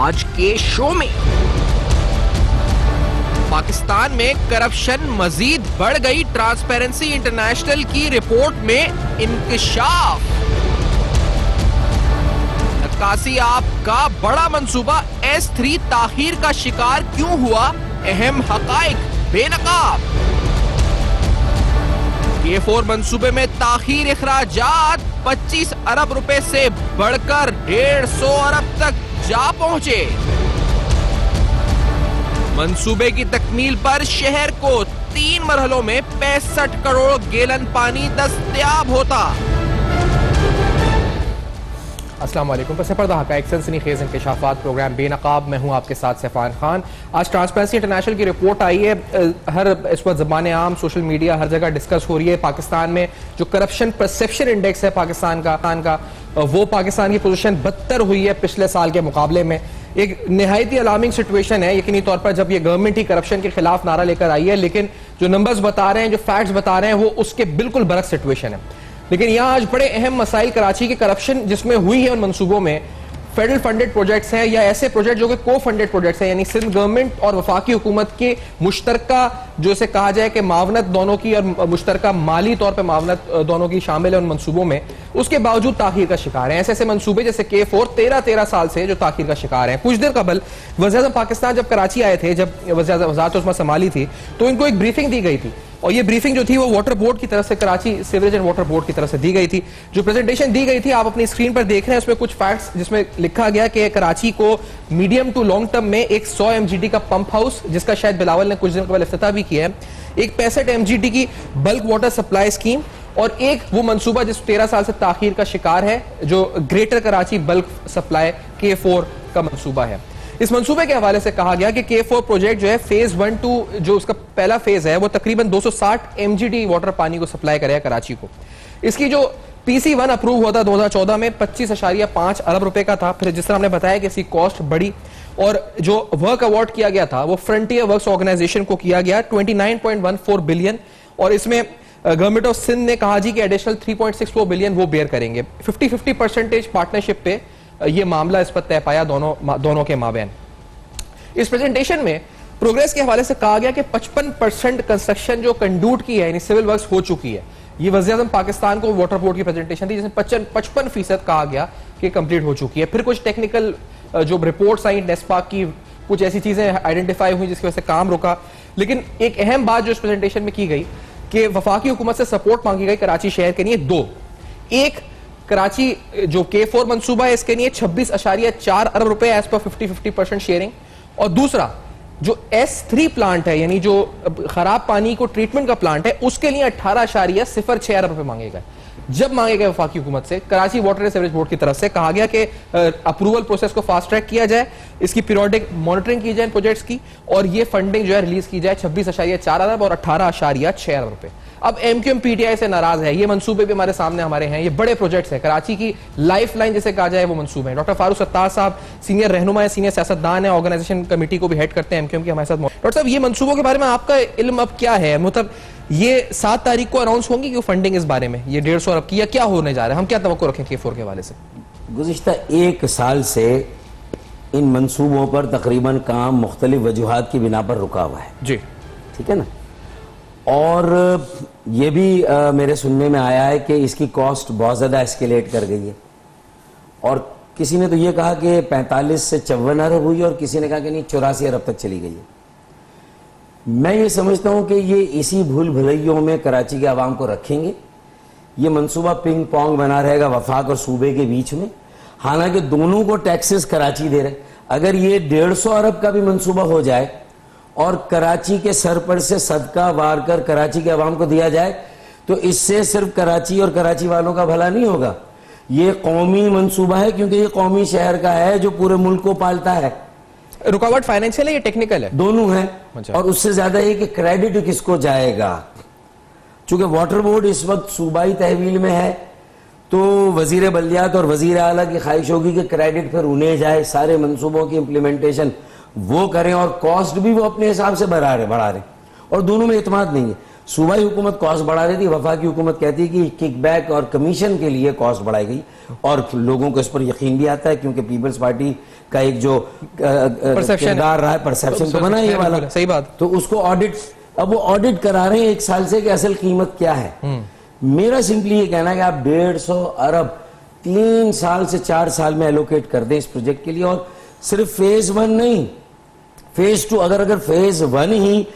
आज के शो में। पाकिस्तान में करप्शन मजीद बढ़ गई, ट्रांसपेरेंसी इंटरनेशनल की रिपोर्ट में इंकशाफ। नक्कासी आपका बड़ा मंसूबा S3 ताखीर का शिकार क्यों हुआ, अहम हकाइक बेनकाब। K4 मंसूबे में ताखीर, इखराजात 25 अरब रुपए से बढ़कर 150 अरब तक जा पहुंचे। मंसूबे की तकमील पर शहर को 3 मरहलों में 65 करोड़ गैलन पानी दस्तयाब होता। अस्सलाम वालेकुम। पस पर्दा हक़ाइक़ सनसनीखेज़ इंकशाफ़ात प्रोग्राम बेनकाब में हूँ आपके साथ सैफान खान। आज ट्रांसपेरेंसी इंटरनेशनल की रिपोर्ट आई है। हर इस वक्त ज़बान आम, सोशल मीडिया, हर जगह डिस्कस हो रही है। पाकिस्तान में जो करप्शन परसेप्शन इंडेक्स है पाकिस्तान का वो पाकिस्तान की पोजीशन बदतर हुई है पिछले साल के मुकाबले में। एक निहायत ही अलार्मिंग सिचुएशन है यकीनी तौर पर, जब ये गवर्नमेंट ही करप्शन के खिलाफ नारा लेकर आई है, लेकिन जो नंबर्स बता रहे हैं, जो फैक्ट्स बता रहे हैं, वो उसके बिल्कुल बरक्स सिचुएशन है। लेकिन यहाँ आज बड़े अहम मसाइल कराची के करप्शन जिसमें हुई है, उन मंसूबों में फेडरल फंडेड प्रोजेक्ट्स हैं या ऐसे प्रोजेक्ट जो कि को फंडेड प्रोजेक्ट्स हैं, यानी सिंध गवर्नमेंट और वफाकी हुकूमत के मुश्तरका, जो इसे कहा जाए कि मावनत दोनों की और मुश्तरका माली तौर पर मावनत दोनों की शामिल है उन मंसूबों में, उसके बावजूद ताखीर का शिकार है। ऐसे ऐसे मंसूबे जैसे K4 13 साल से जो ताखीर का शिकार है। कुछ देर कबल वज़ीर-ए-आज़म पाकिस्तान जब कराची आए थे, जब वज़ारत उस्मा संभाली थी, तो इनको एक ब्रीफिंग दी गई थी और ये ब्रीफिंग जो थी वो वाटर बोर्ड की तरफ से, Karachi sewerage and water board की तरफ से दी गई थी। जो प्रेजेंटेशन दी गई थी आप अपनी स्क्रीन पर देख रहे हैं, उसमें कुछ फैक्ट्स जिसमें लिखा गया कि कराची को मीडियम टू लॉन्ग टर्म में एक 100 MGD का पंप हाउस, जिसका शायद बिलावल ने कुछ दिन कबल इफ्तिताह भी किया है, एक 65 MGD की बल्क वाटर सप्लाई स्कीम, और एक वो मंसूबा जिस 13 साल से ताखीर का शिकार है, जो greater Karachi bulk supply K4 का मंसूबा है। इस मंसूबे के हवाले से कहा गया कि K4 प्रोजेक्ट जो है फेज 1-2, जो उसका पहला फेज है, वो तकरीबन 260 MGD वाटर पानी को सप्लाई करेगा कराची को। इसकी जो PC1 अप्रूव हुआ था 2014 में 25.5 अरब रुपए का था। फिर जिस तरह हमने बताया कि इसकी कॉस्ट बढ़ी और जो वर्क अवार्ड किया गया था वो फ्रंटियर वर्क्स ऑर्गेनाइजेशन को किया गया 29.14 बिलियन, और इसमें गवर्नमेंट ऑफ सिंध ने कहा जी कि एडिशनल 3.64 बिलियन वो बेयर करेंगे। 50-50% पार्टनरशिप पे ये मामला इस पर तय पाया दोनों के माबैन। इस प्रेजेंटेशन में प्रोग्रेस के हवाले से कहा गया कि 55% कंस्ट्रक्शन जो कंडूट की है, यानी सिविल वर्क्स हो चुकी है। ये वज़ीर-ए-आज़म पाकिस्तान को वाटर बोर्ड की प्रेजेंटेशन थी जिसमें 55% कहा गया कि कंप्लीट हो चुकी है। फिर कुछ टेक्निकल जो रिपोर्ट्स आई नेस्पाक की, कुछ ऐसी चीजें आइडेंटिफाई हुई जिसकी वजह से काम रुका। लेकिन एक अहम बात जो इस प्रेजेंटेशन में की गई कि वफाकी हुकूमत से सपोर्ट मांगी गई कराची शहर के लिए दो। एक, कराची जो K4 मंसूबा है इसके लिए 26.4 अरब रुपए एज पर 50-50% शेयरिंग, और दूसरा जो S3 प्लांट है, यानी जो खराब पानी को ट्रीटमेंट का प्लांट है, उसके लिए 18.06 अरब रुपए मांगे गए। जब मांगे गए वफाकी हुकूमत से, Karachi water and sewerage board की तरफ से कहा गया कि अप्रूवल प्रोसेस को फास्ट ट्रैक किया जाए, इसकी पीरियोडिक मॉनिटरिंग की जाए प्रोजेक्ट्स की, और ये फंडिंग जो है रिलीज की जाए 26.4 अरब और 18.6 अरब रुपए। अब MQM PTI से नाराज है। ये मंसूबे भी हमारे सामने हमारे हैं, ये बड़े प्रोजेक्ट्स हैं, कराची की लाइफ लाइन जिसे कहा जाए वो मंसूबे हैं। डॉक्टर फारूक सत्तार साहब सीनियर रहनुमा है, सीनियर सियासतदान है, ऑर्गेनाइजेशन कमेटी को भी हेड करते हैं MQM के हमारे साथ। डॉक्टर साहब, ये मंसूबों के बारे में आपका इल्म अब क्या है? मतलब ये 7 तारीख को अनाउंस होंगी कि फंडिंग इस बारे में ये 150 अरब की, या क्या होने जा रहा है? हम क्या तवक्को रखें K4 के हवाले से? गुज़िश्ता 1 साल से इन मंसूबों पर तकरीबन काम मुख्तलिफ वजूहात की बिना पर रुका हुआ है जी, ठीक है ना। और ये भी मेरे सुनने में आया है कि इसकी कॉस्ट बहुत ज़्यादा एस्केलेट कर गई है, और किसी ने तो ये कहा कि 45 से 54 अरब हुई, और किसी ने कहा कि नहीं 84 अरब तक चली गई है। मैं ये समझता हूँ कि ये इसी भूल भुलैयों में कराची के आवाम को रखेंगे। ये मंसूबा पिंग पोंग बना रहेगा वफाक और सूबे के बीच में, हालांकि दोनों को टैक्सेस कराची दे रहे। अगर ये 150 अरब का भी मंसूबा हो जाए और कराची के सर पर से सदका वार कर कराची के अवाम को दिया जाए, तो इससे सिर्फ कराची और कराची वालों का भला नहीं होगा, ये कौमी मंसूबा है, क्योंकि ये कौमी शहर का है जो पूरे मुल्क को पालता है। रुकावट फाइनेंशियल है या टेक्निकल है? दोनों है। और उससे ज्यादा ये कि क्रेडिट किसको जाएगा। चूंकि वाटर बोर्ड इस वक्त सूबाई तहवील में है, तो वजीर बल्दियात और वजीर आला की ख्वाहिश होगी कि क्रेडिट फिर उन्हें जाए, सारे मंसूबों की इंप्लीमेंटेशन वो करें, और कॉस्ट भी वो अपने हिसाब से बढ़ा रहे, और दोनों में एतमाद नहीं है। सूबाई हुकूमत कॉस्ट बढ़ा रही थी, वफाकी हुकूमत कहती है कि किकबैक और कमीशन के लिए कॉस्ट बढ़ाई गई, और लोगों को इस पर यकीन भी आता है क्योंकि पीपल्स पार्टी का एक जो किरदार रहा है, परसेप्शन तो बना ये वाला, सही बात। तो उसको ऑडिट, अब वो ऑडिट करा रहे हैं 1 साल से कि असल कीमत क्या है। मेरा सिंपली ये कहना है कि आप 150 अरब 3 साल से 4 साल में एलोकेट कर दें इस प्रोजेक्ट के लिए, और सिर्फ फेज 1 नहीं, फेज 2, अगर फेज 1 ही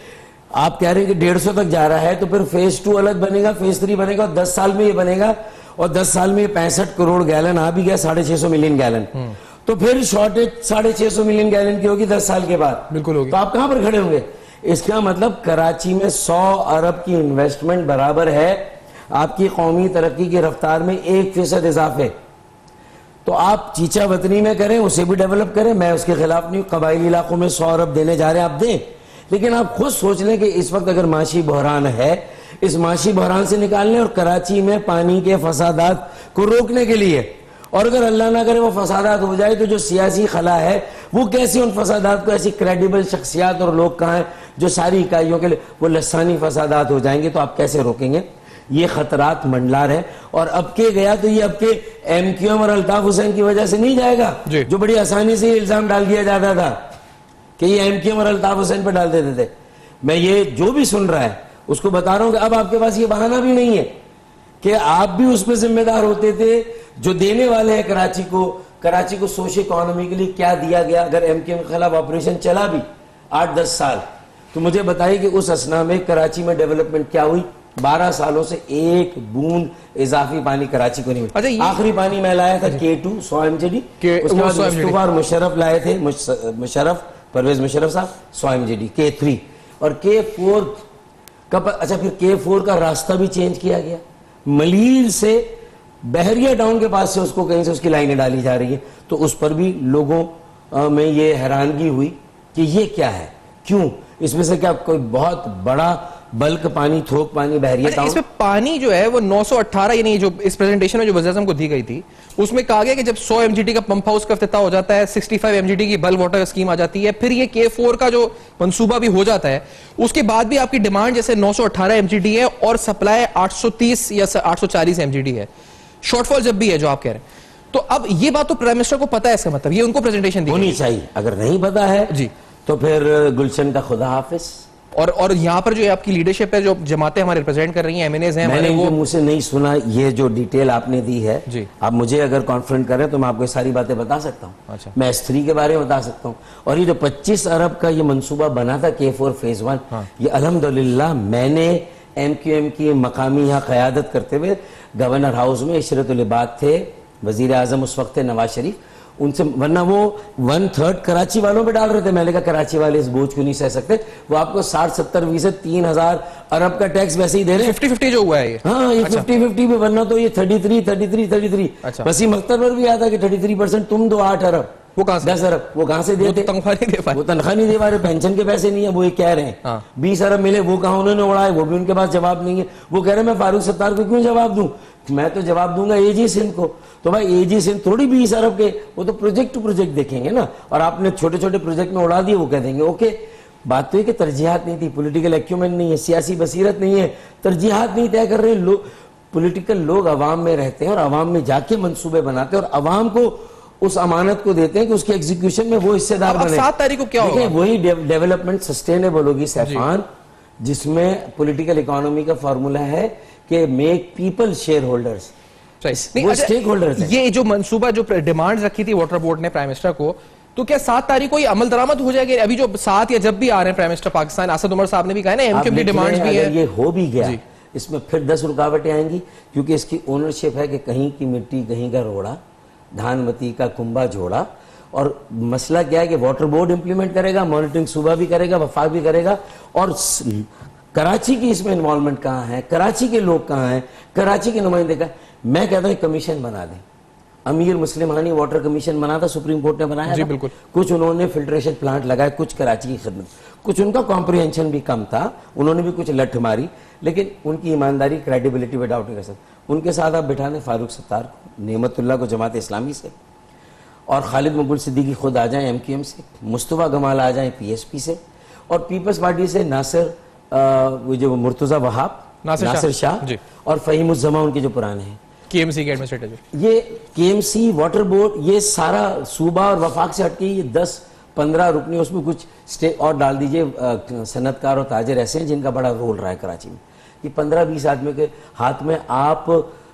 आप कह रहे हैं कि 150 तक जा रहा है, तो फिर फेज 2 अलग बनेगा, फेज 3 बनेगा, और 10 साल में ये बनेगा, और 10 साल में 65 करोड़ गैलन आ भी गया, 650 मिलियन गैलन, तो फिर शॉर्टेज 650 मिलियन गैलन की होगी 10 साल के बाद, बिल्कुल होगी। तो आप कहां पर खड़े होंगे? इसका मतलब कराची में 100 अरब की इन्वेस्टमेंट बराबर है आपकी कौमी तरक्की की रफ्तार में 1% इजाफे। तो आप चीचा वतनी में करें, उसे भी डेवलप करें, मैं उसके खिलाफ नहीं, कबायली इलाकों में 100 अरब देने जा रहे हैं, आप दें, लेकिन आप खुद सोच लें कि इस वक्त अगर माशी बहरान है, इस माशी बहरान से निकालने और कराची में पानी के फसादात को रोकने के लिए, और अगर अल्लाह ना करे वो फसादात हो जाए, तो जो सियासी खला है वो कैसे उन फसादात को, ऐसी क्रेडिबल शख्सियात और लोग कहाँ हैं जो सारी इकाइयों के लिए वो लसानी फसादात हो जाएंगे, तो आप कैसे रोकेंगे? ये खतरात मंडला रहे, और अब के गया तो ये अब के MQM और अल्ताफ हुसैन की वजह से नहीं जाएगा, जो बड़ी आसानी से इल्जाम डाल दिया जाता था कि ये MQM और अल्ताफ हुसैन पर डाल देते थे। मैं ये जो भी सुन रहा है उसको बता रहा हूं कि अब आपके पास ये बहाना भी नहीं है कि आप भी उसमें जिम्मेदार होते थे, जो देने वाले हैं कराची को सोशल इकोनॉमी के लिए क्या दिया गया। अगर MQM के खिलाफ ऑपरेशन चला भी 8-10 साल, तो मुझे बताइए कि उस असना में कराची में डेवलपमेंट क्या हुई? 12 सालों से एक बूंद इजाफी पानी कराची को नहीं मिला। आखिरी पानी मैं लाया था K2 100 MGD, उसके बाद मुस्तफा और मुशर्रफ लाए थे, मुशर्रफ परवेज मुशर्रफ साहब 100 MGD K3, और K4 का, अच्छा फिर K4 का रास्ता भी चेंज किया गया, मलीर से बहरिया टाउन के पास से उसको कहीं से उसकी लाइनें डाली जा रही है, तो उस पर भी लोगों में ये हैरानगी हुई कि ये क्या है, क्यों, इसमें से क्या कोई बहुत बड़ा बल्क पानी, थोक पानी बहरिया टाउन? इसमें पानी जो है वो 918, यानी जो इस प्रेजेंटेशन में जो वज़ीर आज़म को दी गई थी उसमें कहा गया कि जब 100 MGD का पंप हाउस का इफ्तिताह हो जाता है, 65 MGD की बल्क वाटर स्कीम आ जाती है, फिर ये K4 का जो मंसूबा भी हो जाता है, उसके बाद भी आपकी डिमांड जैसे 918 MGD है और सप्लाई 830 या 840 MGD है, शॉर्टफॉल जब भी है जो आप कह रहे हैं। तो अब ये बात तो प्राइम मिनिस्टर को पता है, इसका मतलब ये उनको प्रेजेंटेशन दी होनी चाहिए, अगर नहीं पता है जी तो फिर गुलशन का खुदा हाफिज। और यहाँ पर जो आपकी लीडरशिप है, जो जमातें हमारे रिप्रेजेंट कर रही हैं, MNAs हैं, मैंने वो मुझ से नहीं सुना, ये जो डिटेल आपने दी है जी, आप मुझे अगर कॉन्फ्रेंट करें तो मैं आपको सारी बातें बता सकता हूँ। अच्छा। मैं S3 के बारे में बता सकता हूँ, और ये जो 25 अरब का ये मंसूबा बना था K4 फेज 1, ये अल्हम्दुलिल्लाह मैंने MQM की मकामी यहाँ क़यादत करते हुए गवर्नर हाउस में इशरतुल इबाद थे, वजीर आजम उस वक्त थे नवाज शरीफ, उनसे, वरना वो 1/3 कराची वालों पे डाल रहे थे। मैंने कहा कराची वाले इस बोझ को नहीं सह सकते, वो आपको 60-70% 3000 अरब का टैक्स वैसे ही दे रहे हैं। 50-50 जो हुआ है ये, हाँ ये 50-50 भी, वरना तो ये 33। अच्छा। वसीम अख्तर पर भी आता कि 33% तुम दो, 8 अरब, वो कहां से, 10 अरब वो कहां से देते? तनख्वाह नहीं दे पाए, वो तनख्वाह नहीं दे पा रहे, पेंशन के पैसे नहीं है, वो ये कह रहे हैं 20 अरब मिले, वो कहा उन्होंने उड़ाए, वो भी उनके पास जवाब नहीं है। वो कह रहे हैं मैं फारूक सत्तार को क्यों जवाब दूं, मैं तो जवाब दूंगा AG सिंध को। तो भाई AG सिंध थोड़ी 20 अरब के, वो तो प्रोजेक्ट टू प्रोजेक्ट देखेंगे ना, और आपने छोटे छोटे प्रोजेक्ट में उड़ा दिए, वो कह देंगे ओके। बात तो है कि तरजीहात नहीं थी, पॉलिटिकल एक्यूमेंट नहीं है, सियासी बसीरत नहीं है, तरजीहात नहीं तय कर रहे लोग। पॉलिटिकल लोग अवाम में रहते हैं और अवाम में जाके मंसूबे बनाते हैं और अवाम को उस अमानत को देते हैं कि उसके एग्जीक्यूशन में वो हिस्सेदार बने। 7 तारीख को क्या होगा? वही डेवलपमेंट सस्टेनेबल होगी सैफान, जिसमें पॉलिटिकल इकोनॉमी का फॉर्मूला है कि मेक पीपल शेयर होल्डर्स, वो स्टेक होल्डर्स। ये जो मंसूबा, जो डिमांड रखी थी वाटर बोर्ड ने प्राइम मिनिस्टर को, तो क्या 7 तारीख को ये अमल दरामद हो जाएगी? अभी जो 7 या जब भी आ रहे हैं प्राइम मिनिस्टर पाकिस्तान, असद उमर साहब ने भी कहा ना MQM की डिमांड्स भी है, ये हो भी गया, इसमें फिर 10 रुकावटें आएंगी, क्योंकि इसकी ओनरशिप है कि कहीं की मिट्टी कहीं का रोड़ा, धानमती का कुंभा जोड़ा। और मसला क्या है कि वाटर बोर्ड इंप्लीमेंट करेगा, मॉनिटरिंग सूबा भी करेगा, वफाक भी करेगा, और कराची की इसमें इन्वॉल्वमेंट कहाँ है, कराची के लोग कहाँ हैं, कराची के नुमाइंदे का। मैं कहता हूँ कमीशन बना दें, अमीर मुस्लिम हानी वाटर कमीशन बना था, सुप्रीम कोर्ट ने बनाया था। बिल्कुल। कुछ उन्होंने फिल्ट्रेशन प्लांट लगाए, कुछ कराची की खिदमत, कुछ उनका कॉम्प्रिहेंशन भी कम था, उन्होंने भी कुछ लठ मारी, लेकिन उनकी ईमानदारी, क्रेडिबिलिटी पे डाउट नहीं कर सकते। उनके साथ आप बिठाने फारूक सत्तार को, नेमतुल्लाह को जमात इस्लामी से, और खालिद मकबूल सिद्दीकी खुद आ जाएं MQM से, मुस्तफा गमाल आ जाएं PSP से, और पीपल्स पार्टी से नासिर वो जो मुर्तजा वहाब, नासिर शाह जी। और फहीमुज्जमा उनके जो पुराने हैं, केएमसी के एडमिनिस्ट्रेटर। ये केएमसी, वाटर बोर्ड, ये सारा सूबा और वफाक से हटके ये 10-15 रुकनी, उसमें कुछ स्टे और डाल दीजिए सनतकार और ताजिर ऐसे हैं जिनका बड़ा रोल रहा है कराची में। ये 15-20 आदमी के हाथ में आप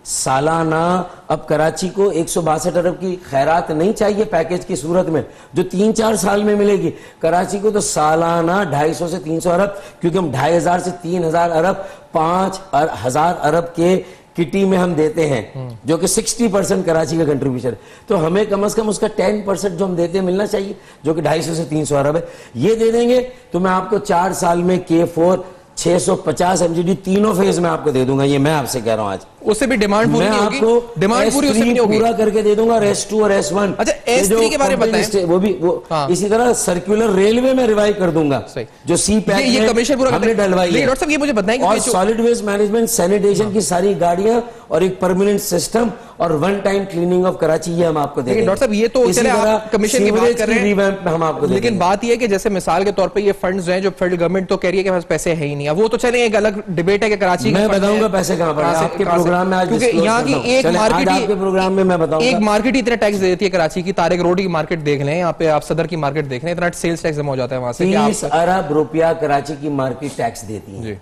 सालाना, अब कराची को 162 अरब की खैरात नहीं चाहिए पैकेज की सूरत में जो 3-4 साल में मिलेगी। कराची को तो सालाना 250 से 300 अरब, क्योंकि हम 2500 से 3000 अरब 5000 अरब के किटी में हम देते हैं, जो कि 60% कराची का कंट्रीब्यूशन है। तो हमें कम से कम उसका 10% जो हम देते हैं मिलना चाहिए, जो कि 250 से 300 अरब है। ये दे देंगे तो मैं आपको 4 साल में K4 650 MGD तीनों फेज में आपको दे दूंगा। ये मैं आपसे कह रहा हूं आज। उससे भी डिमांड पूरी नहीं होगी, डिमांड पूरी उससे नहीं होगी, पूरा करके दे दूंगा। S2 और S1। अच्छा, S3 के बारे में बताएं। वो हाँ। इसी तरह सर्कुलर रेलवे में रिवाइव कर दूंगा, जो सी पैक ये कमीशन पूरा हमने डलवाई है। डॉक्टर साहब ये मुझे बताएं, और सॉलिड वेस्ट मैनेजमेंट, सैनिटेशन की सारी गाड़ियां और एक परमानेंट सिस्टम और one time cleaning of Karachi, ये हम आपको देंगे। डॉक्टर साहब ये तो चले आप कमीशन की बात कर रहे हैं, हम आपको, लेकिन बात ये है कि जैसे मिसाल के तौर पे ये फंड्स हैं जो फेडरल गवर्नमेंट तो कह रही है कि पास पैसे है ही नहीं, वो तो चले एक अलग डिबेट है कि कराची मैं बताऊंगा पैसे कहां पर आपके प्रोग्राम में आज, क्योंकि यहाँ की एक मार्केट, आपके प्रोग्राम में मैं बताऊंगा, एक मार्केट इतना टैक्स दे देती है कराची की। तारिक रोड की मार्केट देख लें, यहाँ पे आप सदर की मार्केट देख लें, इतना सेल्स टैक्स जमा हो जाता है वहां से। 30 अरब रुपया कराची की मार्केट टैक्स देती है,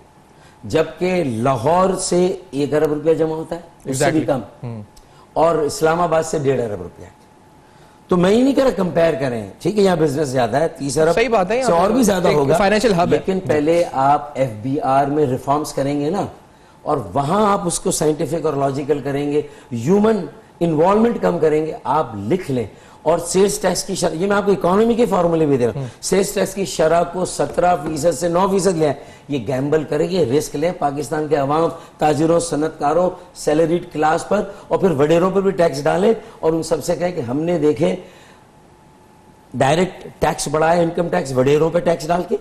जबकि लाहौर से 1 अरब रुपया जमा होता है, उससे भी कम, और इस्लामाबाद से 1.5 अरब रुपया। तो मैं ही नहीं कह रहा कंपेयर करें, ठीक है, यहाँ बिजनेस ज्यादा है, 30 अरब सही बात है, और भी ज्यादा होगा, फाइनेंशियल हब है। लेकिन पहले आप FBR में रिफॉर्म्स करेंगे ना, और वहां आप उसको साइंटिफिक और लॉजिकल करेंगे, ह्यूमन इन्वॉल्वमेंट कम करेंगे, आप लिख लें। और सेल्स टैक्स की शरह, ये मैं आपको इकोनॉमी के फॉर्मूले भी दे रहा हूं, सेल्स टैक्स की शरह को 17% से 9% ले आए। ये गैम्बल करेंगे, रिस्क लें पाकिस्तान के अवाम, ताजिरों, सनतकारों, सैलरीड क्लास पर, और फिर वडेरों पर भी टैक्स डालें, और उन सबसे कहें कि हमने देखे डायरेक्ट टैक्स बढ़ाया, इनकम टैक्स, वडेरों पर टैक्स डाल के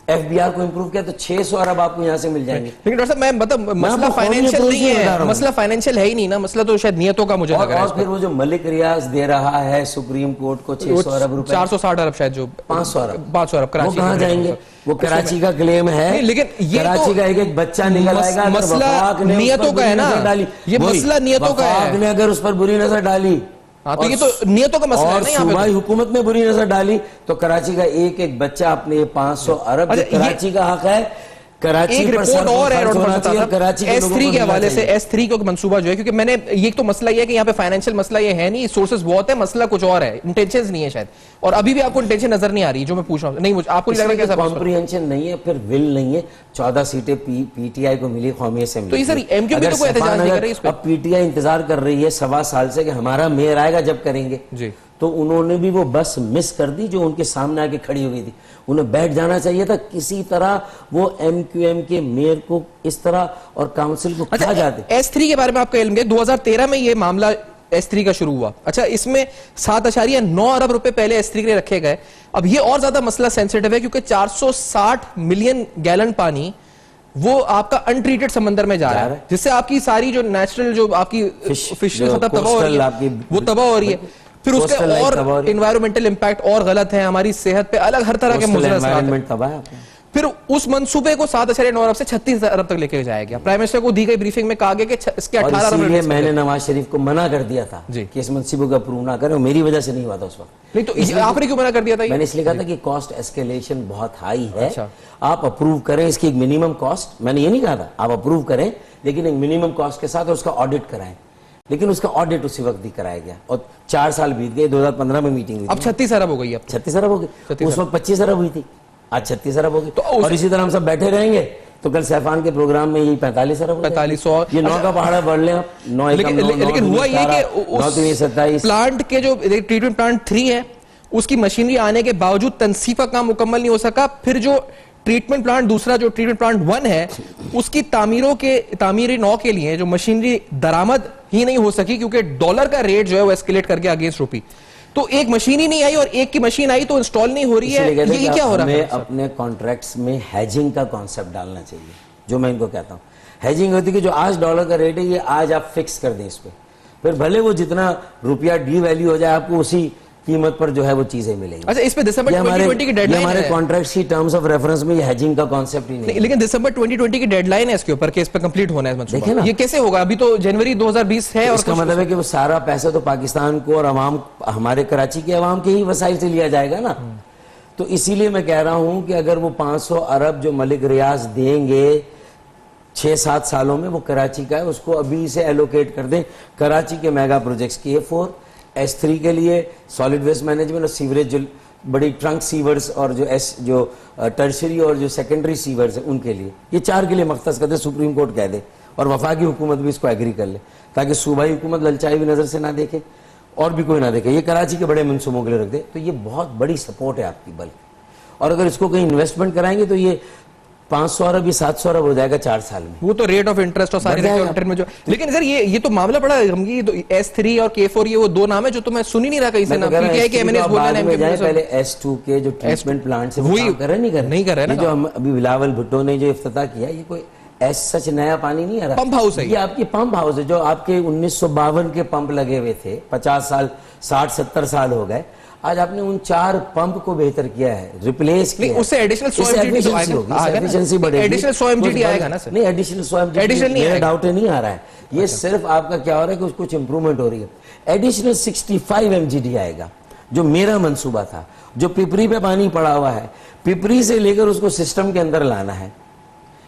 FBR को इंप्रूव किया, तो 600 अरब आपको यहां से मिल जाएंगे। लेकिन डॉक्टर साहब मैं मतलब मसला फाइनेंशियल नहीं है, मसला फाइनेंशियल है ही नहीं ना, मसला तो शायद नियतों का मुझे लग रहा है। और फिर वो जो मलिक रियाज दे रहा है सुप्रीम कोर्ट को 600 अरब रुपए, 460 अरब शायद, जो 500 अरब, 500 अरब कराची, वो कहां जाएंगे? वो कराची का क्लेम है, लेकिन ये कराची का एक बच्चा निकल आएगा। मसला नियतों का है ना, ये मसला नियतों का है। ने अगर उस पर बुरी नजर डाली, हाँ, तो ये तो नियतों का मसला है ना, यहाँ पे सूबाई हुकूमत में बुरी नजर डाली, तो कराची का एक बच्चा अपने 500 अरब कराची का हक है। कराची एक रिपोर्ट और है कराची S3 के हवाले से, S3 का मंसूबा जो है, क्योंकि मैंने ये तो मसला ये है कि यहाँ पे फाइनेंशियल मसला ये है नहीं, सोर्सेज बहुत है, मसला कुछ और है, इंटेंशंस नहीं है शायद, और अभी भी आपको इंटेंशन नजर नहीं आ रही जो मैं पूछ रहा हूँ। नहीं, मुझे आपको लग रहा है कैसा कॉम्प्रिहेंशन नहीं है, फिर विल नहीं है। 14 सीटें PTI को मिली कौमी असेंबली, तो ये सर MQ भी तो कोई एहतजाज नहीं कर रही इस पे। अब PTI इंतजार कर रही है 1.25 साल से कि हमारा मेयर आएगा जब करेंगे जी, तो उन्होंने भी वो बस मिस कर दी जो उनके सामने आके खड़ी हो गई थी। उन्हें बैठ जाना चाहिए था किसी तरह, वो MQM के मेयर को इस तरह और काउंसिल को खा जाते। S3 के बारे में आपका इल्म है, 2013 में ये मामला S3 का शुरू हुआ। अच्छा, इसमें 7.9 अरब रुपए पहले S3 के लिए रखे गए। अब ये और ज्यादा मसला सेंसिटिव है क्योंकि 460 मिलियन गैलन पानी वो आपका अनट्रीटेड समंदर में जा रहा है, जिससे आपकी सारी जो नेचुरल जो आपकी फिश तबाह हो रही है, वो तबाह हो रही है। फिर उसके और इन्वायरमेंटल इंपैक्ट और गलत है, हमारी सेहत पे अलग हर तरह के मुजरत। फिर उस मंसूबे को 7.9 अरब से 36 अरब तक लेके जाया गया। प्राइम मिनिस्टर को दी गई ब्रीफिंग में कहा गया कि इसके 18 अरब। मैंने नवाज शरीफ को मना कर दिया था कि इस मंसूबे को अप्रूव ना करें, मेरी वजह से नहीं हुआ था उस वक्त। नहीं तो आपने क्यों मना कर दिया था? मैंने इसलिए कहा था कि कॉस्ट एस्केलेशन बहुत हाई है, आप अप्रूव करें, इसकी एक मिनिमम कॉस्ट, मैंने ये नहीं कहा था आप अप्रूव करें, लेकिन एक मिनिमम कॉस्ट के साथ उसका ऑडिट कराएं। लेकिन उसका ऑडिट उसी वक्त ही कराया गया और 4 साल बीत गए, 2015 में मीटिंग हुई। अब 36 अरब हो गई, अब 36 अरब हो गई, उस वक्त 25 अरब हुई थी, आज 36 अरब हो गई। तो और इसी तरह हम सब बैठे रहेंगे तो कल सैफान के प्रोग्राम में ये 45 अरब, 4500, ये 9 का पहाड़ा बढ़ लें आप, 9 लेकिन हुआ ये कि 27 प्लांट के जो ट्रीटमेंट प्लांट 3 है उसकी मशीनरी आने के बावजूद तनसीफ का काम मुकम्मल नहीं हो सका। फिर जो ट्रीटमेंट प्लांट दूसरा जो ट्रीटमेंट प्लांट 1 है उसकी तामीरी 9 के लिए जो मशीनरी दरामद ही नहीं हो सकी क्योंकि डॉलर का रेट जो है वो एस्केलेट करके अगेंस्ट रुपी। तो एक मशीन ही नहीं आई और एक की मशीन आई तो इंस्टॉल नहीं हो रही है। ये क्या हो रहा है? अपने कॉन्ट्रैक्ट्स में हेजिंग का कॉन्सेप्ट डालना चाहिए, जो मैं इनको कहता हूँ। हेजिंग होती है कि जो आज डॉलर का रेट है ये आज आप फिक्स कर दें इस पे, फिर भले वो जितना रुपया डी वैल्यू हो जाए आपको उसी कीमत पर जो है वो चीजें मिलेंगी। अच्छा, इस पे दिसंबर 2020 की डेडलाइन हमारे है। कॉन्ट्रैक्ट की टर्म्स ऑफ रेफरेंस में ये हेजिंग का कॉन्सेप्ट ही नहीं है। लेकिन दिसंबर 2020 की डेडलाइन है इसके ऊपर कि इस पे कंप्लीट होना है मंसूबा। देखिए ना। ये कैसे होगा? अभी तो जनवरी 2020 है और इसका मतलब है कि वो सारा पैसा तो पाकिस्तान को और अवाम, हमारे कराची के अवाम के ही वसाइल से लिया जाएगा ना। तो इसीलिए मैं कह रहा हूं कि अगर वो 500 अरब जो मलिक रियाज देंगे 6-7 सालों में, वो कराची का है, उसको अभी से एलोकेट कर दें कराची के मेगा प्रोजेक्ट्स की। A4 S3 के लिए सॉलिड वेस्ट मैनेजमेंट और सीवरेज, जो बड़ी ट्रंक सीवर्स और जो टर्शरी और जो सेकेंडरी सीवर्स है उनके लिए, ये 4 के लिए मख्तस कर दे, सुप्रीम कोर्ट कह दे, और वफाकी हुकूमत भी इसको एग्री कर ले, ताकि सूबाई हुकूमत ललचाई हुई नजर से ना देखे और भी कोई ना देखे, ये कराची के बड़े मनसूबों के लिए रख दे। तो ये बहुत बड़ी सपोर्ट है आपकी बल्कि। और अगर इसको कहीं इन्वेस्टमेंट कराएंगे तो ये 500 अरब या 700 अरब हो जाएगा 4 साल में। वो तो रेट ऑफ इंटरेस्ट और सारे रेट ऑफ इंटरेस्ट में जो, लेकिन सर ये तो मामला बड़ा हमकी तो S3 और K4 ये वो 2 नाम है जो तो मैं सुन ही नहीं रहा कहीं से ना। पीटीआई के एमएनएस बोल रहे हैं पहले S2 के जो ट्रीटमेंट प्लांट से वो काम कर रहे नहीं कर रहे ना। जो हम अभी बिलावल भुट्टो ने जो इफ्तिताह किया, ये कोई सच नया पानी नहीं आ रहा, पंप हाउस है। ये आपकी पंप हाउस है, जो आपके 1952 के पंप लगे हुए थे, 50 साल 60-70 साल हो गए, आज आपने उन 4 पंप को बेहतर किया है, रिप्लेस किया। उससे एडिशनल 100 MGD आएगा, एफिशिएंसी बढ़ेगी, एडिशनल 100 MGD आएगा ना सर? नहीं, एडिशनल 100 MGD मेरा डाउट नहीं आ रहा है। ये सिर्फ आपका क्या हो रहा है कि कुछ इंप्रूवमेंट हो रही है। एडिशनल 65 MGD आएगा, जो मेरा मंसूबा था, जो पिपरी पे पानी पड़ा हुआ है, पिपरी से लेकर उसको सिस्टम के अंदर लाना है।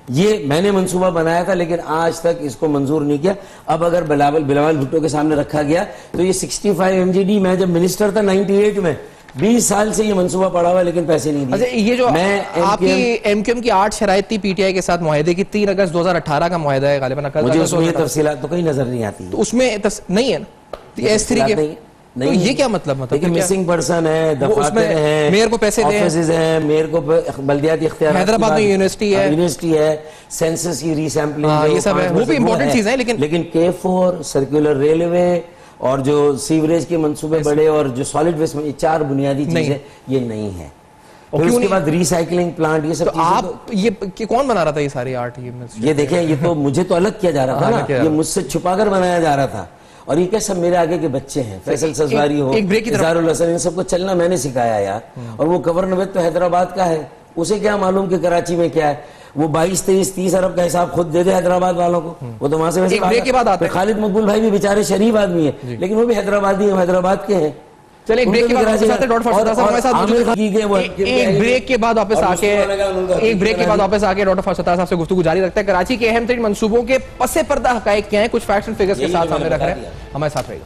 ये मैंने मंसूबा बनाया था, लेकिन आज तक इसको मंजूर नहीं किया। अब अगर बिलावल भुट्टो के सामने रखा गया तो ये 65 MGD, मैं जब मिनिस्टर था 98 में, 20 साल से ये मंसूबा पड़ा हुआ है, लेकिन पैसे नहीं दिए। अच्छा, ये जो आपकी एमक्यूएम की 8 शराइत थी पीटीआई के साथ मुआहदे की, 3 अगस्त 2018 का मुआहदा है गालिबन। मुझे उसमें ये तफसीलात तो कहीं नजर नहीं आती, तो उसमें नहीं है ना S3 के। तो ये क्या मतलब मिसिंग पर्सन है, दफातर है, मेयर को पैसे दे, ऑफिसेज हैं, मेयर को बल्दियाती इख्तियार, हैदराबाद में यूनिवर्सिटी है, सेंसस की रीसैम्पलिंग, ये सब है, वो भी इंपॉर्टेंट चीज है। लेकिन K4, सर्कुलर रेलवे और जो सीवरेज के मंसूबे बड़े और जो सॉलिड वेस्ट में, ये 4 बुनियादी चीजें ये नहीं है। फिर उसके बाद रिसाइकलिंग प्लांट, ये सब आप ये कौन बना रहा था ये सारे आर्ट? ये देखें, ये तो मुझे तो अलग किया जा रहा था ना, ये मुझसे छुपाकर बनाया जा रहा था। और ये क्या सब मेरे आगे के बच्चे हैं, फैसल सजवारी हो, इज़ारुल हसन, इन सबको चलना मैंने सिखाया यार। और वो कवर नवेद तो हैदराबाद का है, उसे क्या मालूम कि कराची में क्या है। वो 22-23-30 अरब का हिसाब खुद दे दे हैदराबाद वालों को, वो तो वहां से वैसे। खालिद मकबूल भाई भी बेचारे शरीफ आदमी है, लेकिन वो भी हैदराबादी है, हैदराबाद के हैं। चलिए एक ब्रेक के बाद वापस आके डॉक्टर फरसतार साहब से गुफ्तगू जारी रखते हैं। कराची के अहम तरीन मंसूबों के पसे पर्दा हकायक क्या हैं, कुछ फैक्ट्स एंड फिगर्स के साथ सामने रख रहे हैं, हमारे साथ रहेगा।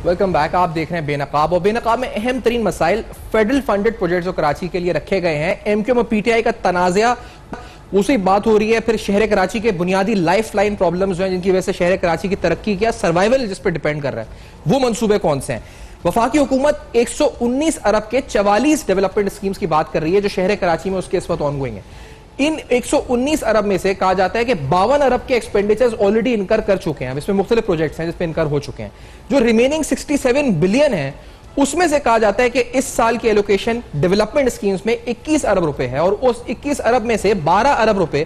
Welcome back. आप देख रहे हैं बेनकाब, और बेनकाब में अहम तरीन मसाइल फेडरल फंडेड प्रोजेक्ट जो कराची के लिए रखे गए हैं। एमक्यूएम और पीटीआई का तनाज़ा, उसी बात हो रही है। फिर शहर कराची के बुनियादी लाइफ लाइन प्रॉब्लम्स जो हैं, जिनकी वजह से शहर कराची की तरक्की क्या सर्वाइवल जिस पर डिपेंड कर रहा है, वो मंसूबे कौन से हैं। वफाकी हुकूमत 119 अरब के 44 डेवलपमेंट स्कीम्स की बात कर रही है जो शहर कराची में उसके इस वक्त ऑनगोइंग है। इन 119 अरब में से कहा जाता है कि 52 अरब के एक्सपेंडिचर्स ऑलरेडी इनकर कर चुके हैं। अब इसमें मुख्तलिफ प्रोजेक्ट्स हैं जिसपे इनकर हो चुके हैं। जो रिमेनिंग 67 बिलियन है, उसमें से कहा जाता है कि इस साल की एलोकेशन डेवलपमेंट स्कीम्स में 21 अरब रुपए है, और उस 21 अरब में से 12 अरब रुपए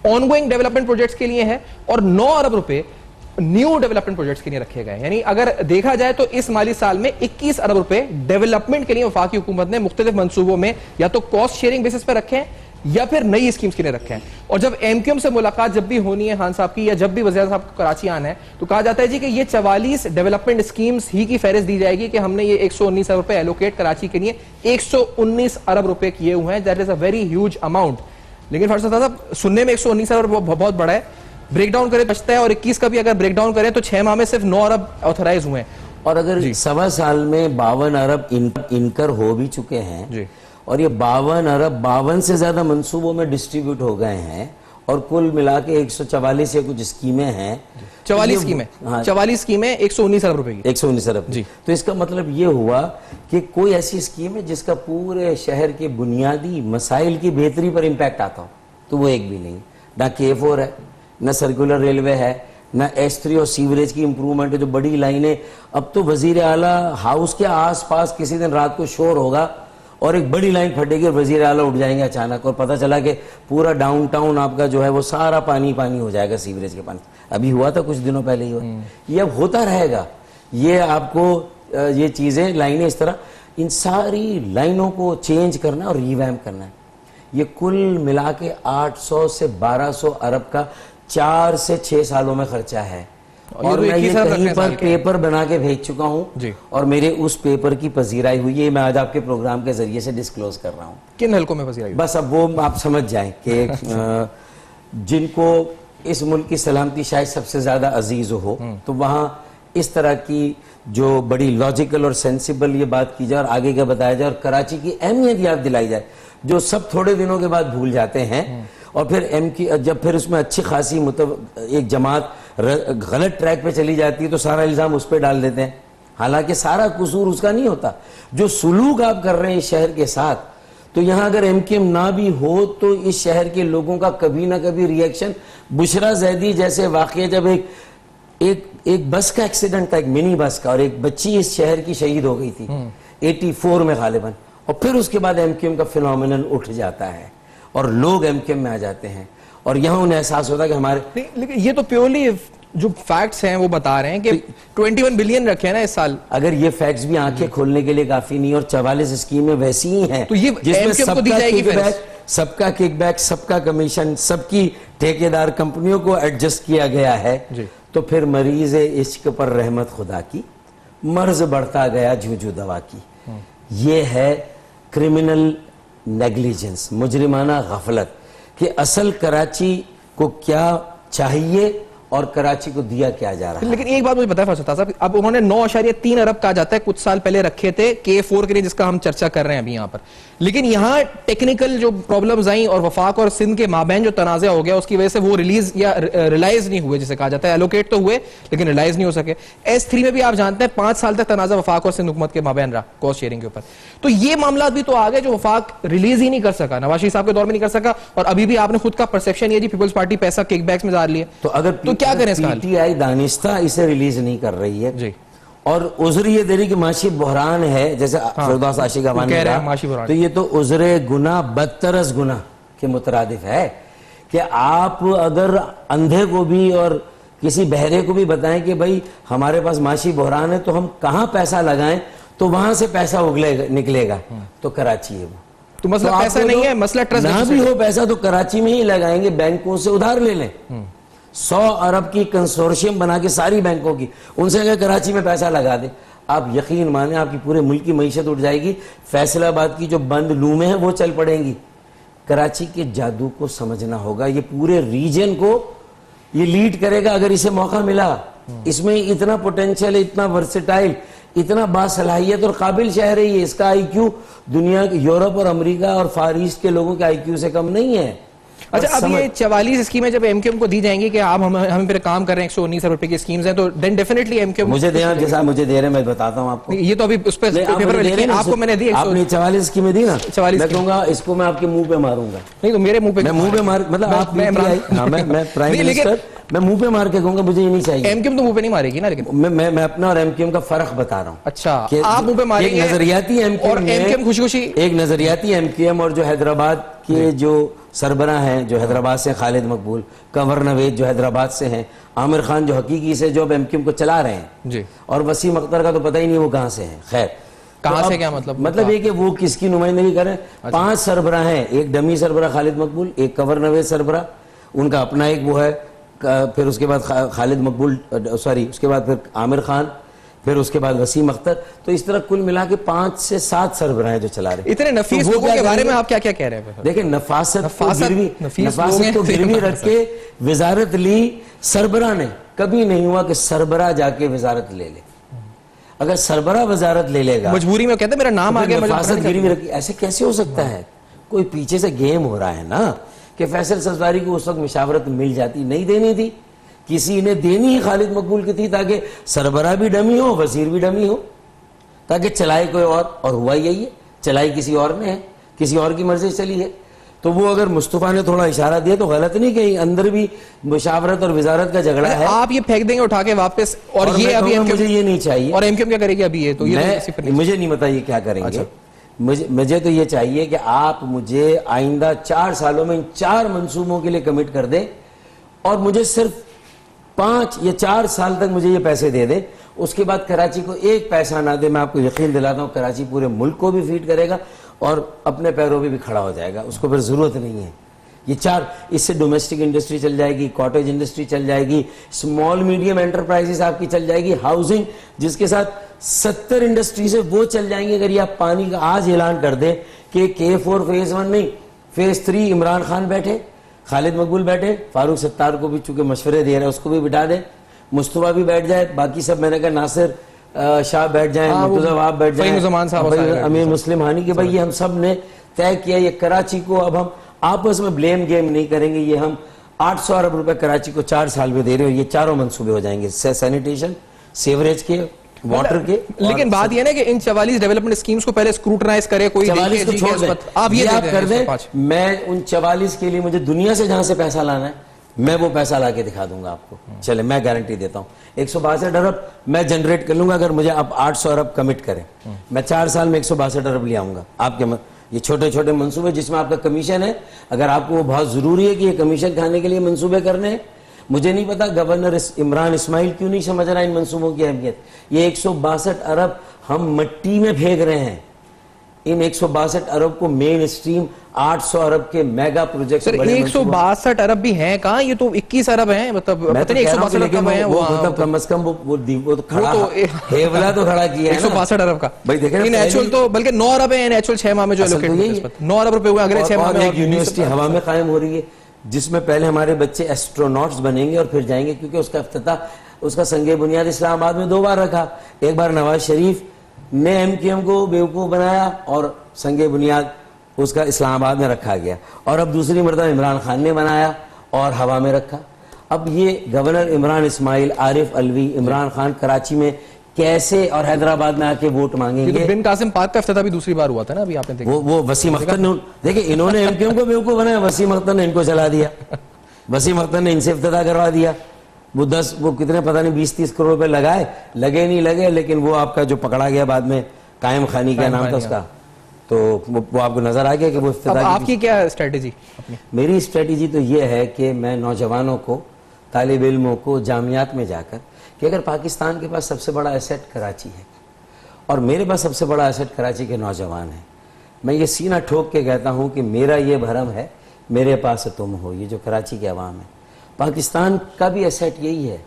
ऑनगोइंग डेवलपमेंट प्रोजेक्ट्स के लिए है और 9 अरब रुपए न्यू डेवलपमेंट प्रोजेक्ट्स के लिए रखे गए। यानी अगर देखा जाए तो इस माली साल में 21 अरब रुपए डेवलपमेंट के लिए वफाकी हुकूमत ने मुख्तलिफ मंसूबों में या तो कॉस्ट शेयरिंग बेसिस पर रखे हैं या फिर नई स्कीम्स के लिए रखे हैं। और जब एमक्यूएम से मुलाकात जब भी होनी है खान साहब की, या जब भी वज़ीर साहब को कराची आना है, तो कहा जाता है जी कि ये 44 डेवलपमेंट स्कीम्स ही की फहरिस्त दी जाएगी कि हमने ये 119 अरब रुपए एलोकेट कराची के लिए 119 अरब रुपए किए हुए हैं। That is a very huge amount. लेकिन फरसत साहब, सुनने में 119 अरब बहुत बड़ा है, ब्रेक डाउन करें बचता है, और 21 का भी अगर ब्रेक डाउन करें तो 6 माह में सिर्फ 9 अरब ऑथराइज हुए हैं। और अगर 1.25 साल में 52 अरब इनकर हो भी चुके हैं जी, और ये 52 अरब 52 से ज्यादा मंसूबों में डिस्ट्रीब्यूट हो गए हैं, और कुल मिला के 144 या कुछ स्कीमें हैं, 44 स्कीमें, हाँ, 44 स्कीमें 119 अरब रुपए की, 119 अरब जी। तो इसका मतलब ये हुआ कि कोई ऐसी स्कीम है जिसका पूरे शहर के बुनियादी मसाइल की बेहतरी पर इम्पैक्ट आता हो, तो वो एक भी नहीं। ना K4 है, ना सर्कुलर रेलवे है, ना S3 और सीवरेज की इंप्रूवमेंट है, जो बड़ी लाइनें। अब तो वजीर आला हाउस के आसपास किसी दिन रात को शोर होगा और एक बड़ी लाइन फटेगी और वजीर आला उठ जाएंगे अचानक, और पता चला कि पूरा डाउनटाउन आपका जो है वो सारा पानी पानी हो जाएगा सीवरेज के पानी। अभी हुआ था कुछ दिनों पहले ही हुआ। ये अब होता रहेगा। ये आपको ये चीजें, लाइनें इस तरह, इन सारी लाइनों को चेंज करना और रिवैम्प करना है। ये कुल मिला के 800 से 1200 अरब का 4 से 6 सालों में खर्चा है। और मैं ये कहीं पर पेपर बना के भेज चुका हूं और मेरे उस पेपर की पजीराई हुई है। मैं आज आपके प्रोग्राम के जरिए से डिस्क्लोज कर रहा हूं। किन हलकों में पजीराई? बस अब वो आप समझ जाएं कि जिनको इस मुल्क की सलामती शायद सबसे ज्यादा अजीज हो, तो वहां इस तरह की जो बड़ी लॉजिकल और सेंसिबल ये बात की जाए और आगे का बताया जाए और कराची की अहमियत याद दिलाई जाए, जो सब थोड़े दिनों के बाद भूल जाते हैं। और फिर जब फिर उसमें अच्छी खासी एक जमात गलत ट्रैक पे चली जाती है तो सारा इल्जाम उस पर डाल देते हैं, हालांकि सारा कसूर उसका नहीं होता। जो सुलूक आप कर रहे हैं इस शहर के साथ, तो यहां अगर MQM ना भी हो तो इस शहर के लोगों का कभी ना कभी रिएक्शन, बुशरा जैदी जैसे वाकये, जब एक बस का एक्सीडेंट था, एक मिनी बस का, और एक बच्ची इस शहर की शहीद हो गई थी 84 में गालिबन, और फिर उसके बाद MQM का फिनोमिनन उठ जाता है और लोग MQM में आ जाते हैं और यहां उन्हें एहसास होता है कि हमारे, लेकिन ये तो प्योरली जो फैक्ट्स हैं वो बता रहे हैं कि 21 बिलियन रखे हैं ना इस साल। अगर ये फैक्ट्स भी आंखें खोलने के लिए काफी नहीं, और 44 स्कीमें वैसी ही हैं तो ये जिसमें सबका किकबैक, सबका कमीशन, सबकी ठेकेदार कंपनियों को एडजस्ट किया गया है, तो फिर मरीज इश्क पर रहमत खुदा की, मर्ज बढ़ता गया जूझू दवा की। ये है क्रिमिनल नेग्लिजेंस, मुजरिमाना गफलत, कि असल कराची को क्या चाहिए और कराची को दिया क्या जा रहा है। लेकिन एक बात मुझे बताया फरसत साहब, अब उन्होंने 9.3 अरब कहा जाता है कुछ साल पहले रखे थे K4 के लिए, जिसका हम चर्चा कर रहे हैं अभी यहाँ पर। लेकिन यहाँ टेक्निकल जो प्रॉब्लम्स आई और वफाक और सिंध के माबैन जो तनाज़ा हो गया, उसकी वजह से वो रिलीज या रिलाइज नहीं हुए, जिसे कहा जाता है। एलोकेट तो हुए लेकिन रिलाइज नहीं हो सके। S3 में भी आप जानते हैं 5 साल तक तनाज़ा वफाक और सिंध हुकूमत के माबैन रहा कॉस्ट शेयरिंग के ऊपर। तो ये मामला भी तो आ गए जो वफाक रिलीज ही नहीं कर सका, नवाज शरीफ साहब के दौर में नहीं कर सका, और अभी भी आपने खुद का परसेप्शन ये जी पीपल्स पार्टी पैसा किकबैक्स में डाल लिया। तो अगर तो क्या करें इसका? PTI दानिस्ता इसे रिलीज नहीं कर रही है जी, और उज़र ये दे रही कि माशी बहरान है, जैसे फिरदौस आशिक अवान ने कहा, तो ये तो उज़रे गुना बदतरस गुना के मुतरादिफ है कि आप अगर अंधे को भी और किसी बहरे को भी बताएं कि भाई हमारे पास माशी बहरान है, तो हम कहां पैसा लगाएं, तो वहां से पैसा निकलेगा, तो कराची है वो। तो मसला तो पैसा नहीं है, मसला ट्रस्ट ना भी हो पैसा तो कराची में ही लगाएंगे, बैंकों से उधार ले लें। 100 अरब की कंसोर्शियम बना के सारी बैंकों की, उनसे अगर कराची में पैसा लगा दे, आप यकीन माने आपकी पूरे मुल्क की मईशत उठ जाएगी। फैसलाबाद की जो बंद लूमें हैं वो चल पड़ेंगी। कराची के जादू को समझना होगा, ये पूरे रीजन को ये लीड करेगा अगर इसे मौका मिला। इसमें इतना पोटेंशियल है, इतना वर्सेटाइल, इतना बासलाहियत और काबिल शहर है ये। इसका IQ दुनिया के यूरोप और अमेरिका और फार ईस्ट के लोगों के IQ से कम नहीं है। अच्छा, अब ये 44 स्कीमें जब MQM को दी जाएंगी कि आप हमें फिर काम कर रहे हैं, 119 रुपए की स्कीम्स हैं, तो देन डेफिनेटली MQM मुझे देना, जैसा मुझे दे रहे हैं, मैं बताता हूं आपको। ये तो अभी उस पर पेपर में लिखी, आपको मैंने दी, आपने 44 स्कीमें दी ना, 44 मैं कहूंगा इसको मैं आपके मुंह पे मारूंगा। नहीं तो मेरे मुंह पे, मैं मुंह पे मार, मतलब आप मैं प्राइम मिनिस्टर, मैं मुंह पे मार के कहूंगा मुझे ये नहीं चाहिए। MQM तो मुंह पे नहीं मारेगी ना, लेकिन मैं अपना और MQM का फर्क बता रहा हूँ। अच्छा, आप मुंह पे मारेंगे। एक नजरियाती MQM खुशी एक नजरियाती MQM और जो हैदराबाद के जो सरबरा हैं, जो हैदराबाद से खालिद मकबूल, कंवर नवेद जो हैदराबाद से हैं, आमिर खान जो हकीकी से जो अब MQM को चला रहे हैं जी, और वसीम अख्तर का तो पता ही नहीं वो कहां से हैं। खैर, कहां से क्या मतलब ये कि वो किसकी नुमाइंदगी करें। 5 सरबरा हैं, एक डमी सरबरा खालिद मकबूल, एक कंवर नवेद सरबरा, उनका अपना एक वो है, फिर उसके बाद खालिद मकबूल, सॉरी, उसके बाद फिर आमिर खान, फिर उसके बाद वसीम अख्तर। तो इस तरह कुल मिला के 5 से 7 सरबराह जो चला रहे। इतने नफीस लोगों के बारे में आप क्या क्या कह रहे हैं? देखिए, नफासत को गिरवी रख के वजारत ली सरबराह ने। कभी नहीं हुआ कि सरबराह जाके वजारत ले ले। अगर सरबराह वजारत ले लेगा, मजबूरी में कहते मेरा नाम आ गया, नफासत गिरवी रखी, ऐसे कैसे हो सकता है? कोई पीछे से गेम हो रहा है ना, कि फैसल सफदारी को उस वक्त मिशावरत मिल जाती, नहीं देनी थी, किसी ने देनी ही खालिद मकबूल की थी, ताकि सरबराह भी डमी हो, वजीर भी डमी हो, ताकि चलाए कोई और हुआ यही है, चलाई किसी और ने है, किसी और की मर्जी चली है। तो वो अगर मुस्तफा ने थोड़ा इशारा दिया तो गलत नहीं, कहीं अंदर भी मुशावरत और वजारत का झगड़ा है। आप ये फेंक देंगे उठा के वापस, और ये मैं अभी कहूंगा, MQM मुझे ये नहीं चाहिए। और MQM क्या करेगी अभी? ये तो ये तो किसी पर नहीं। मुझे नहीं पता ये क्या करेंगे। अच्छा। मुझे तो ये चाहिए कि आप मुझे आइंदा 4 सालों में इन 4 मंसूबों के लिए कमिट कर दें, और मुझे सिर्फ 5 या 4 साल तक मुझे ये पैसे दे दे। उसके बाद कराची को एक पैसा ना दे, मैं आपको यकीन दिलाता हूँ कराची पूरे मुल्क को भी फीड करेगा और अपने पैरों पे भी खड़ा हो जाएगा। उसको फिर जरूरत नहीं है ये 4, इससे डोमेस्टिक इंडस्ट्री चल जाएगी, कॉटेज इंडस्ट्री चल जाएगी, स्मॉल मीडियम एंटरप्राइजेस आपकी चल जाएगी, हाउसिंग जिसके साथ 70 इंडस्ट्रीज है वो चल जाएंगी। अगर ये आप पानी का आज ऐलान कर दें कि K4 फेज 1 नहीं, फेज 3 इमरान खान बैठे, खालिद मकबूल बैठे, फारूक सत्तार को भी चूंकि मशवरे दे रहे हैं उसको भी बिठा दे, मुस्तफा भी बैठ जाए, बाकी सब मैंने कहा नासिर शाह बैठ जाए, आप बैठ जाए, अमीर मुस्लिम हानी के भाई ये हम सब ने तय किया ये कराची को अब हम आपस में ब्लेम गेम नहीं करेंगे। ये हम 800 अरब रुपए कराची को 4 साल में दे रहे हैं और ये चारों मंसूबे हो जाएंगे, सैनिटेशन, सीवरेज के, वाटर के। लेकिन बात यह ना कि इन 44 डेवलपमेंट स्कीम्स को पहले स्क्रूटनाइज करे कोई, 44 को छोड़ दें, आप ये कर दें। मैं उन 44 के लिए मुझे दुनिया से जहां से पैसा लाना है मैं वो पैसा ला के दिखा दूंगा आपको। चले मैं गारंटी देता हूँ 162 अरब मैं जनरेट कर लूंगा। अगर मुझे आप 800 अरब कमिट करें, मैं 4 साल में 162 अरब ले आऊंगा आपके। ये छोटे छोटे मंसूबे जिसमें आपका कमीशन है, अगर आपको वो बहुत जरूरी है कि ये कमीशन खाने के लिए मंसूबे करने हैं, मुझे नहीं पता गवर्नर इमरान इस्माइल क्यों नहीं समझ रहा इन मंसूबों की अहमियत। ये 162 अरब हम मिट्टी में फेंक रहे हैं। इन 162 अरब को मेन स्ट्रीम 800 अरब के मेगा प्रोजेक्ट। 162 अरब भी हैं कहाँ, ये तो 21 अरब हैं, मतलब पता नहीं 162 अरब कब हैं। वो मतलब कम से कम वो तो खड़ा हेवला तो खड़ा किया है 162 अरब का भाई। देखें नेचुरल तो बल्कि 9 अरब है नेचुरल 6 माह में जो एलोकेट 9 अरब रुपए हुए अगले 6 माह में। एक यूनिवर्सिटी हवा में कायम हो रही है जिसमें पहले हमारे बच्चे एस्ट्रोनॉट्स बनेंगे और फिर जाएंगे, क्योंकि उसका इफ्तिताह उसका संगे बुनियाद इस्लामाबाद में 2 बार रखा। एक बार नवाज शरीफ ने MQM को बेवकूफ बनाया और संगे बुनियाद उसका इस्लामाबाद में रखा गया, और अब दूसरी मरतबा इमरान खान ने बनाया और हवा में रखा। अब ये गवर्नर इमरान इस्माइल, आरिफ अलवी, इमरान खान कराची में कैसे और हैदराबाद में आके वोट मांगेंगे। तो बिन कासिम पार्क का इफ्तिताह भी दूसरी बार हुआ था ना, अभी आपने देखा। वो वसीम अख्तर ने, देखिए इन्होंने MQM को बेवकूफ बनाया, वसीम अख्तर ने इनको चला दिया। वसीम अख्तर ने इनसे इफ्तिताह करवा दिया। वो कितने पता नहीं 20-30 करोड़ रुपए लगाए, लगे नहीं लगे, लेकिन वो आपका जो पकड़ा गया बाद में कायम खानी क्या नाम था उसका, तो वो आपको नजर आ गया कि वो इफ्तिताह। आपकी क्या स्ट्रेटेजी? मेरी स्ट्रेटेजी तो ये है कि मैं नौजवानों को, तालिब इल्मों को जामियात में जाकर कि अगर पाकिस्तान के पास सबसे बड़ा एसेट कराची है और मेरे पास सबसे बड़ा एसेट कराची के नौजवान हैं, मैं ये सीना ठोक के कहता हूँ कि मेरा ये भरम है मेरे पास तुम हो, ये जो कराची के अवाम है। पाकिस्तान का भी एसेट यही है।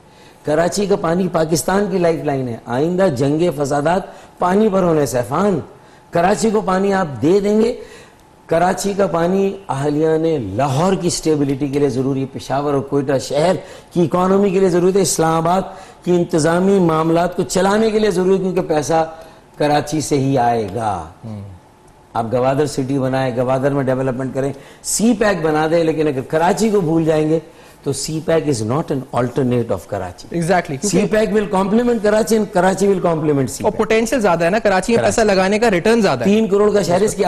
कराची का पानी पाकिस्तान की लाइफलाइन है। आइंदा जंगे फसादात पानी पर होने से फान। कराची को पानी आप दे देंगे। कराची का पानी अहलिया ने लाहौर की स्टेबिलिटी के लिए जरूरी है, पेशावर और कोयटा शहर की इकोनॉमी के लिए जरूरी है, इस्लामाबाद की इंतजामी मामलात को चलाने के लिए जरूरी है, क्योंकि पैसा कराची से ही आएगा। आप गवादर सिटी बनाए, गवादर में डेवलपमेंट करें, सी पैक बना दें, लेकिन अगर कराची को भूल जाएंगे तो CPEC is not an alternate of Karachi. Exactly, CPEC will complement Karachi and Karachi will complement C. और पोटेंशियल ज्यादा है ना कराची में, पैसा लगाने का रिटर्न ज्यादा है। 3 करोड़ का शहर इसकी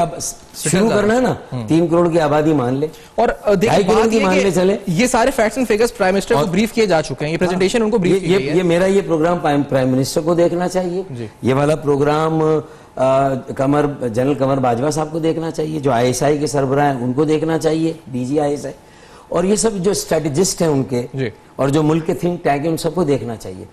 शुरू करना है ना, 3 करोड़ की आबादी मान ले, और देखिए बात ये मान ले चले। ये सारे facts and figures prime minister को ब्रीफ किए जा चुके हैं, ये प्रेजेंटेशन उनको ब्रीफ किया है। ये मेरा ये प्रोग्राम प्राइम मिनिस्टर को देखना चाहिए, ये वाला प्रोग्राम जनरल कमर बाजवा साहब को देखना चाहिए, जो ISI के सरबराह हैं उनको देखना चाहिए, DG ISI, और ये सब जो स्ट्रेटेजिस्ट हैं उनके, और जो मुल्क के थिंक टैंक है उन सबको देखना चाहिए।